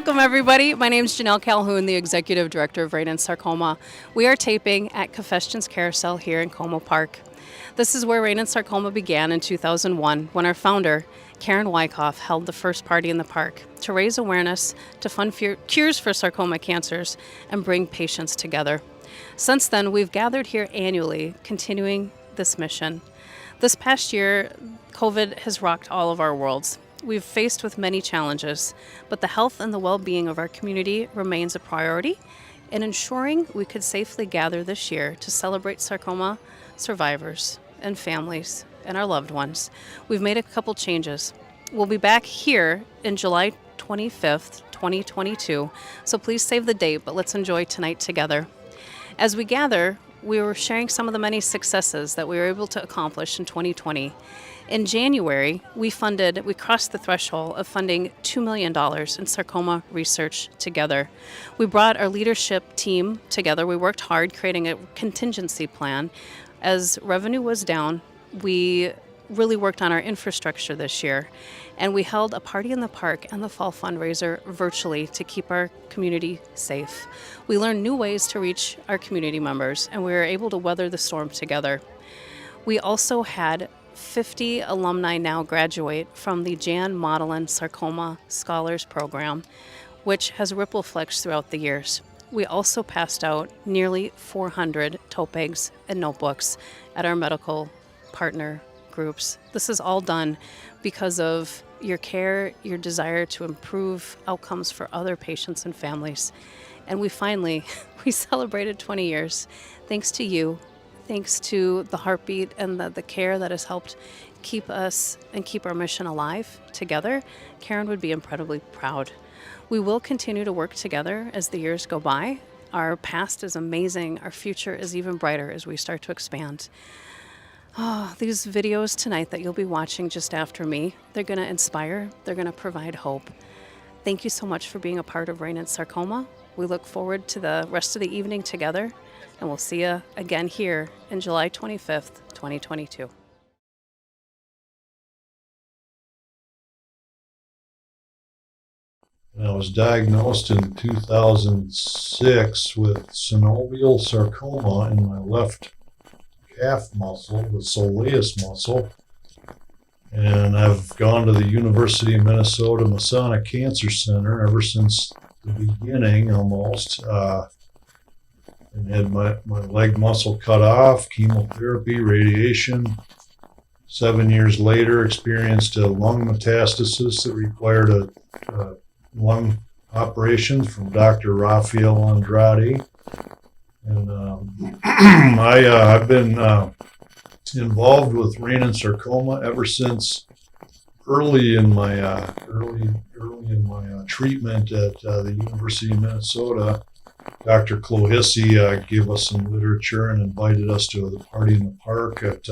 Welcome, everybody. My name is Janelle Calhoun, the Executive Director of Rein and Sarcoma. We are taping at Confessions Carousel here in Como Park. This is where Rein and Sarcoma began in 2001 when our founder, Karen Wyckoff, held the first party in the park to raise awareness, to fund cures for sarcoma cancers, and bring patients together. Since then, we've gathered here annually, continuing this mission. This past year, COVID has rocked all of our worlds. We've faced with many challenges, but the health and the well-being of our community remains a priority, and ensuring we could safely gather this year to celebrate sarcoma survivors and families and our loved ones. We've made a couple changes. We'll be back here in July 25th, 2022, so please save the date, but let's enjoy tonight together. As we gather, we were sharing some of the many successes that we were able to accomplish in 2020. In January, we crossed the threshold of funding $2 million in sarcoma research together. We brought our leadership team together. We worked hard creating a contingency plan. As revenue was down, we really worked on our infrastructure this year, and we held a party in the park and the fall fundraiser virtually to keep our community safe. We learned new ways to reach our community members, and we were able to weather the storm together. We also had 50 alumni now graduate from the Jan Modelin Sarcoma Scholars Program, which has ripple effects throughout the years. We also passed out nearly 400 tote bags and notebooks at our medical partner groups. This is all done because of your care, your desire to improve outcomes for other patients and families. And we celebrated 20 years. Thanks to you, thanks to the heartbeat and the care that has helped keep us and keep our mission alive together. Karen would be incredibly proud. We will continue to work together as the years go by. Our past is amazing. Our future is even brighter as we start to expand. These videos tonight that you'll be watching just after me, they're going to inspire, they're going to provide hope. Thank you so much for being a part of Rein and Sarcoma. We look forward to the rest of the evening together, and we'll see you again here in July 25th, 2022. I was diagnosed in 2006 with synovial sarcoma in my left calf muscle, the soleus muscle, and I've gone to the University of Minnesota Masonic Cancer Center ever since the beginning almost, and had my leg muscle cut off, chemotherapy, radiation. 7 years later, experienced a lung metastasis that required a lung operation from Dr. Rafael Andrade. And I've been involved with Rein and Sarcoma ever since early in my treatment at the University of Minnesota. Dr. Clohissy gave us some literature and invited us to the party in the park at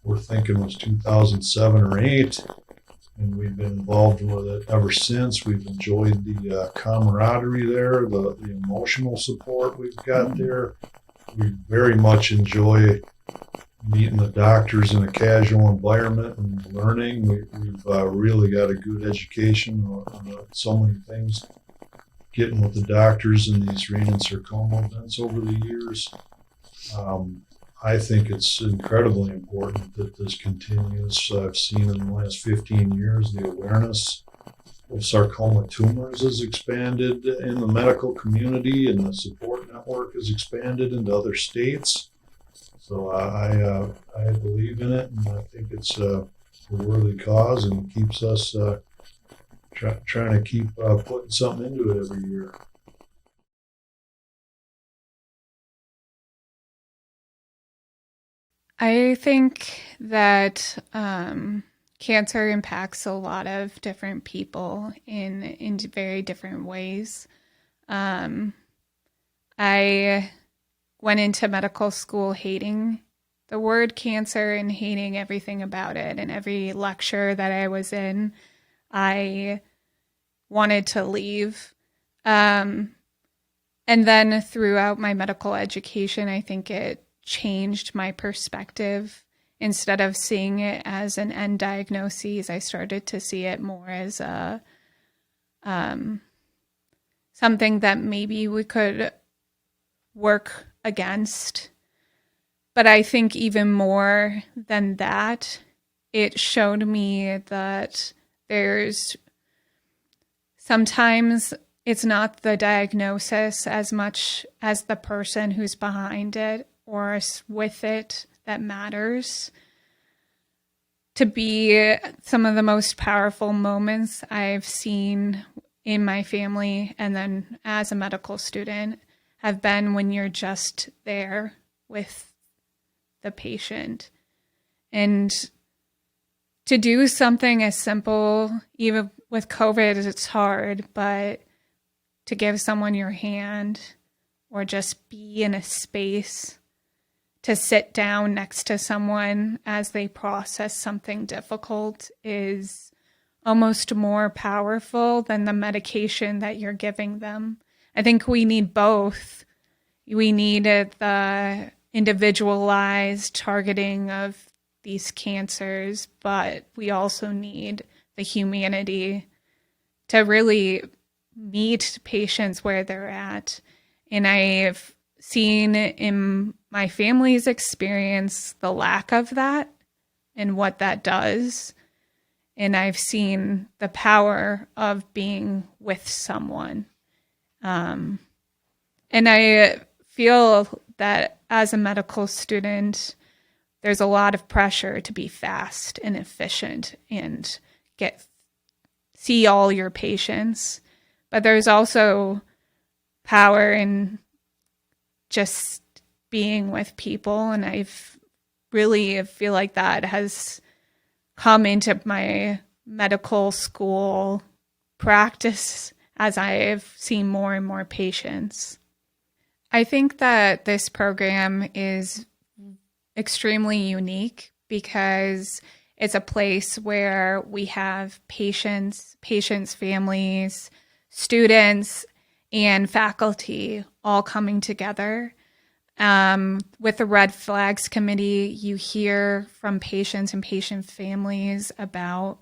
we're thinking it was 2007 or 8. And we've been involved with it ever since. We've enjoyed the camaraderie there, the emotional support we've got there. We very much enjoy meeting the doctors in a casual environment and learning. We've really got a good education on so many things, getting with the doctors in these Rein and Sarcoma events over the years. I think it's incredibly important that this continues. I've seen in the last 15 years the awareness of sarcoma tumors has expanded in the medical community, and the support network has expanded into other states. So I believe in it, and I think it's a worthy cause, and keeps us trying to keep putting something into it every year. I think that cancer impacts a lot of different people in very different ways. I went into medical school hating the word cancer and hating everything about it. And every lecture that I was in, I wanted to leave. And then throughout my medical education, I think it changed my perspective. Instead of seeing it as an end diagnosis, I started to see it more as a something that maybe we could work against. But I think even more than that, it showed me that there's sometimes it's not the diagnosis as much as the person who's behind it or with it that matters. To be some of the most powerful moments I've seen in my family and then as a medical student have been when you're just there with the patient. And to do something as simple, even with COVID, it's hard, but to give someone your hand or just be in a space, to sit down next to someone as they process something difficult is almost more powerful than the medication that you're giving them. I think we need both. We need the individualized targeting of these cancers, but we also need the humanity to really meet patients where they're at. And I've seen in my family's experience the lack of that and what that does. And I've seen the power of being with someone. And I feel that as a medical student, there's a lot of pressure to be fast and efficient and see all your patients. But there's also power in just being with people. And I've really feel like that has come into my medical school practice as I've seen more and more patients. I think that this program is extremely unique because it's a place where we have patients, families, students, and faculty all coming together. With the Red Flags Committee, you hear from patients and patient families about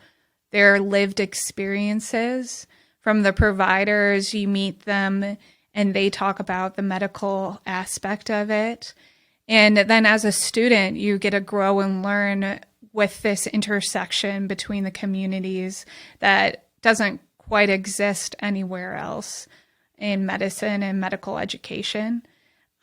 their lived experiences. From the providers, you meet them and they talk about the medical aspect of it. And then as a student, you get to grow and learn with this intersection between the communities that doesn't quite exist anywhere else in medicine and medical education.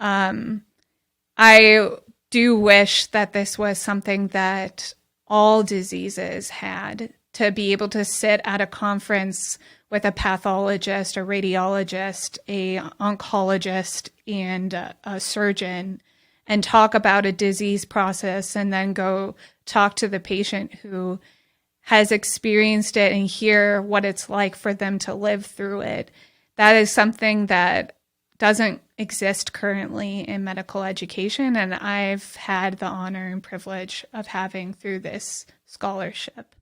I do wish that this was something that all diseases had, to be able to sit at a conference with a pathologist, a radiologist, a oncologist, and a surgeon and talk about a disease process and then go talk to the patient who has experienced it and hear what it's like for them to live through it. That is something that doesn't exist currently in medical education, and I've had the honor and privilege of having through this scholarship.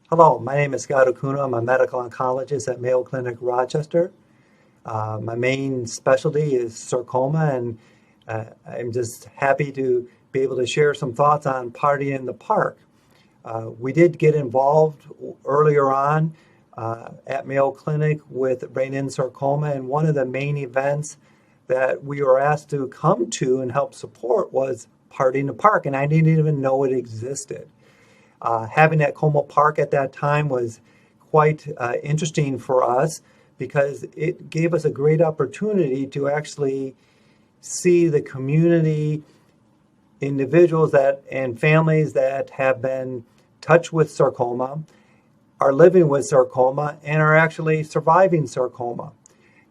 Hello, my name is Scott Okuna. I'm a medical oncologist at Mayo Clinic, Rochester. My main specialty is sarcoma, and I'm just happy to be able to share some thoughts on Party in the Park. We did get involved earlier on at Mayo Clinic with Rein sarcoma, and one of the main events that we were asked to come to and help support was Party in the Park, and I didn't even know it existed. Having at Como Park at that time was quite interesting for us because it gave us a great opportunity to actually see the community, individuals that and families that have been touched with sarcoma, are living with sarcoma, and are actually surviving sarcoma.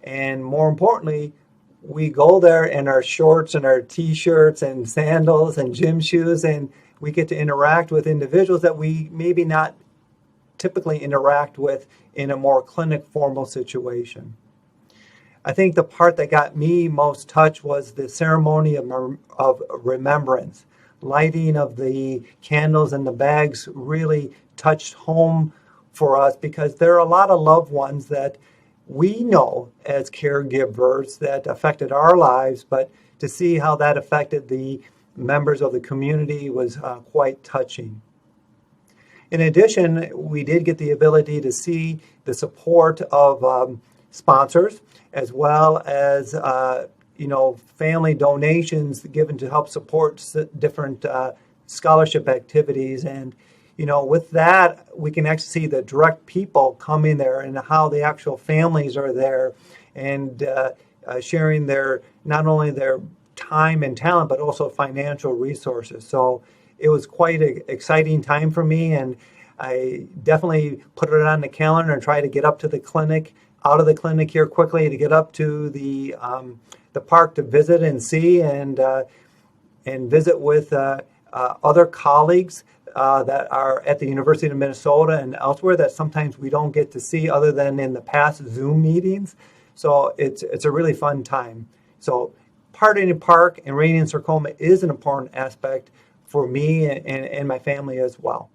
And more importantly, we go there in our shorts and our t-shirts and sandals and gym shoes, and we get to interact with individuals that we maybe not typically interact with in a more clinic formal situation. I think the part that got me most touched was the ceremony of remembrance. Lighting of the candles and the bags really touched home for us because there are a lot of loved ones that we know as caregivers that affected our lives, but to see how that affected the members of the community was quite touching. In addition, we did get the ability to see the support of sponsors, as well as family donations given to help support different scholarship activities. And with that, we can actually see the direct people coming there and how the actual families are there, and sharing not only their time and talent, but also financial resources. So it was quite an exciting time for me, and I definitely put it on the calendar and try to get up to the clinic, out of the clinic here quickly, to get up to the park to visit and see, and visit with other colleagues that are at the University of Minnesota and elsewhere that sometimes we don't get to see other than in the past Zoom meetings. So it's a really fun time. So partying in park and Rein in Sarcoma is an important aspect for me and my family as well.